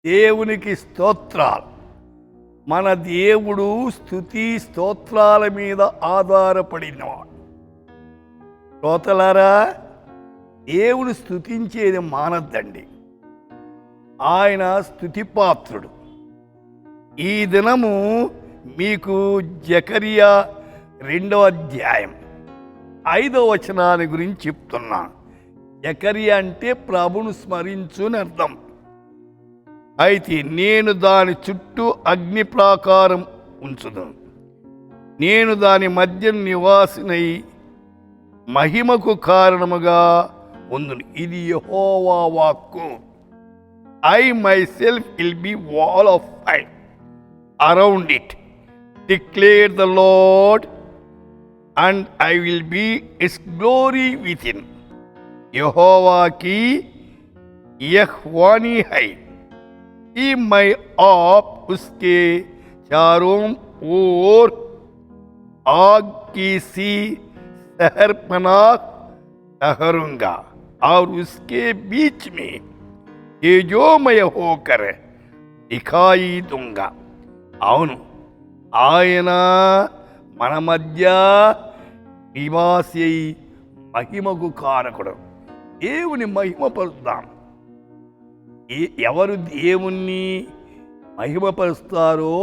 దేవునికి స్తోత్రాలు. మన దేవుడు స్తుతి స్తోత్రాల మీద ఆధారపడినవాడు. శ్రోతలారా, దేవుడు స్తుతించేది మానద్దండి. ఆయన స్తుతిపాత్రుడు. ఈ దినము మీకు జకరియా 2వ అధ్యాయం 5వ వచనాన్ని గురించి చెప్తున్నాను. జకరియా అంటే ప్రభును స్మరించు అని అర్థం. అయితే నేను దాని చుట్టూ అగ్ని ప్రాకారం ఉంచుదును, నేను దాని మధ్య నివాసినై మహిమకు కారణముగా ఉందును. ఇది యెహోవా వాక్కు. I myself will be wall of fire around it, declare the Lord, and I will be its glory within. यहोवा की यह वाणी है कि मैं आप उसके चारों ओर आग की सी शहरपनाह ठहरूंगा और उसके बीच में తేజోమయ హోకర్ దిఖాయి దొంగ. అవును, ఆయన మన మధ్య నివాసి అయి మహిమకు కారకుడు. దేవుని మహిమపరుద్దాం. ఎవరు దేవుణ్ణి మహిమపరుస్తారో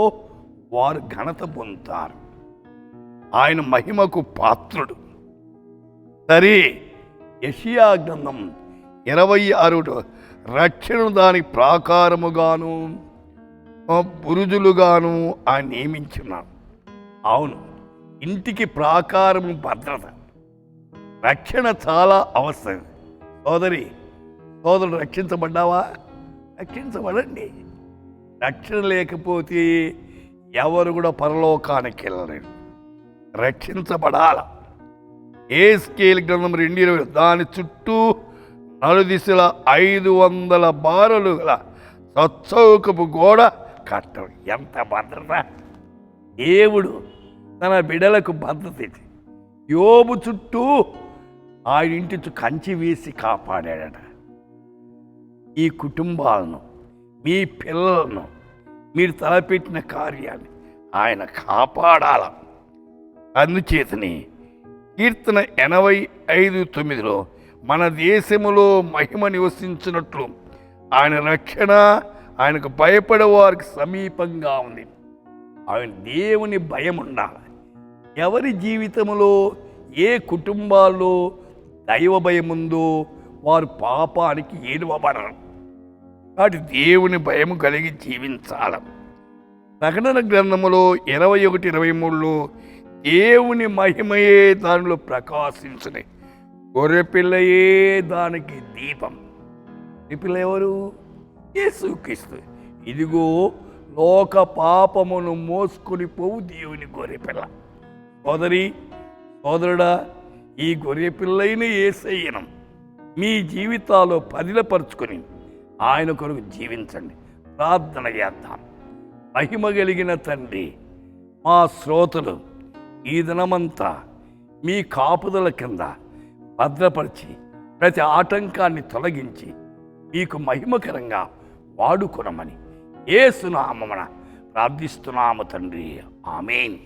వారు ఘనత పొందుతారు. ఆయన మహిమకు పాత్రుడు. సరే, యెషయా గ్రంథం 26 రక్షణను దానికి ప్రాకారముగాను బురుజులుగాను ఆయన నియమించున్నాడు. అవును, ఇంటికి ప్రాకారము భద్రత, రక్షణ చాలా అవసరం. సోదరుడు రక్షించబడ్డావా? రక్షించబడండి. రక్షణ లేకపోతే ఎవరు కూడా పరలోకానికి వెళ్ళలేరు. రక్షించబడాల. యెహెజ్కేలు గ్రంథం 2:20 దాని చుట్టూ నలుదిశల 500 బారులు గల సచ్చౌకపు గోడ కట్టం. ఎంత భద్రత! దేవుడు తన బిడలకు భద్రత ఇచ్చి యోబు చుట్టూ ఆయన ఇంటి కంచి వేసి కాపాడాడట. ఈ కుటుంబాలను, మీ పిల్లలను, మీరు తలపెట్టిన కార్యాన్ని ఆయన కాపాడాల. అందుచేతని కీర్తన 85:9 మన దేశములో మహిమ నివసించినట్లు ఆయన రక్షణ ఆయనకు భయపడే వారికి సమీపంగా ఉంది. ఆయన దేవుని భయం ఉండాలి. ఎవరి జీవితంలో, ఏ కుటుంబాల్లో దైవ భయం ఉందో వారు పాపానికి ఏలువబడరు. కాబట్టి దేవుని భయం కలిగి జీవించాలి. ప్రకటన గ్రంథములో 21:23 దేవుని మహిమయే దానిలో ప్రకాశించుని, గొర్రెపిల్లయే దానికి దీపం. ఈ పిల్ల ఎవరు? యేసుక్రీస్తు. ఇదిగో లోక పాపమును మోసుకొని పోవు దేవుని గొర్రెపిల్ల. సోదరుడా, ఈ గొర్రెపిల్లైన యేసయ్యను మీ జీవితాల్లో పదిలపరుచుకొని ఆయన కొరకు జీవించండి. ప్రార్థన చేద్దాం. మహిమ కలిగిన తండ్రి, మా శ్రోతలు ఈ దినమంతా మీ కాపుదల కింద భద్రపరిచి ప్రతి ఆటంకాన్ని తొలగించి మీకు మహిమకరంగా వాడుకొనమని యేసు నామమున ప్రార్థిస్తున్నాము తండ్రి. ఆమేన్.